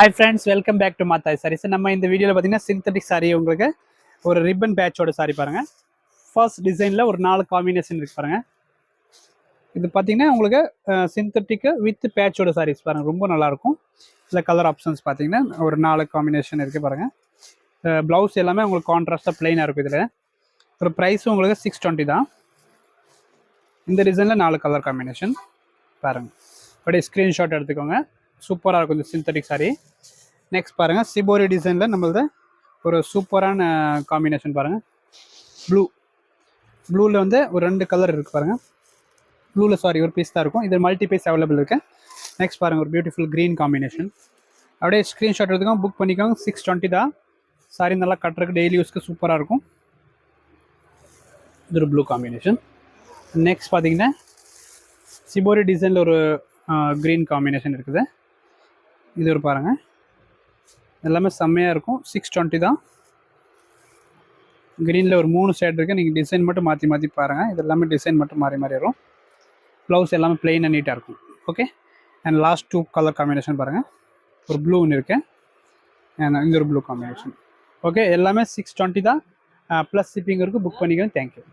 Hi friends, welcome back to Mathai sarees. நம்ம இந்த வீடியோவில் பார்த்தீங்கன்னா சிந்தட்டிக் சாரீ உங்களுக்கு ஒரு ரிப்பன் பேட்சோட சாரீ பாருங்கள். ஃபர்ஸ்ட் டிசைனில் ஒரு 4 காம்பினேஷன் இருக்கு பாருங்கள். இது பார்த்தீங்கன்னா உங்களுக்கு சிந்தட்டிக்கு வித் பேட்சோட சாரீஸ் பாருங்கள், ரொம்ப நல்லாயிருக்கும். இதில் கலர் ஆப்ஷன்ஸ் பார்த்தீங்கன்னா ஒரு 4 காம்பினேஷன் இருக்குது பாருங்கள். ப்ளவுஸ் எல்லாமே உங்களுக்கு கான்ட்ராஸ்ட்டாக ப்ளைனாக இருக்கும். இதில் ஒரு ப்ரைஸும் உங்களுக்கு 620 தான். இந்த டிசைனில் 4 கலர் காம்பினேஷன் பாருங்கள். அப்படியே ஸ்க்ரீன்ஷாட் எடுத்துக்கோங்க. சூப்பராக இருக்கும் இந்த சிந்தட்டிக் சாரீ. நெக்ஸ்ட் பாருங்கள், சிபோரி டிசைனில் நம்மளது ஒரு சூப்பரான காம்பினேஷன் பாருங்கள். ப்ளூவில் வந்து ஒரு 2 கலர் இருக்குது பாருங்கள். ப்ளூவில் ஒரு பீஸ் தான் இருக்கும். இது மல்டி பீஸ் அவைலபிள் இருக்குது. நெக்ஸ்ட் பாருங்கள், ஒரு பியூட்டிஃபுல் க்ரீன் காம்பினேஷன். அப்படியே ஸ்க்ரீன்ஷாட் எடுத்துக்கோங்க, புக் பண்ணிக்கோங்க. 620 தான். சாரி நல்லா கட்டுறதுக்கு டெய்லி யூஸ்க்கு சூப்பராக இருக்கும். இது ஒரு ப்ளூ காம்பினேஷன். நெக்ஸ்ட் பார்த்தீங்கன்னா சிபோரி டிசைனில் ஒரு க்ரீன் காம்பினேஷன் இருக்குது. இது ஒரு பாருங்கள், எல்லாமே செம்மையாக இருக்கும். 620 தான். க்ரீனில் ஒரு 3 ஷேட் இருக்குது. நீங்கள் டிசைன் மட்டும் மாற்றி பாருங்கள். இது எல்லாமே டிசைன் மட்டும் மாறி வரும். ப்ளவுஸ் எல்லாமே ப்ளெயினாக நீட்டாக இருக்கும். Okay. And last 2 colour combination பாருங்கள். ஒரு ப்ளூ ஒன்று இருக்குது அண்ட் இங்கே ஒரு ப்ளூ காம்பினேஷன். ஓகே, எல்லாமே 620 தான். ப்ளஸ் ஷிப்பிங் இருக்குது. புக் பண்ணிக்கோங்க. தேங்க்யூ.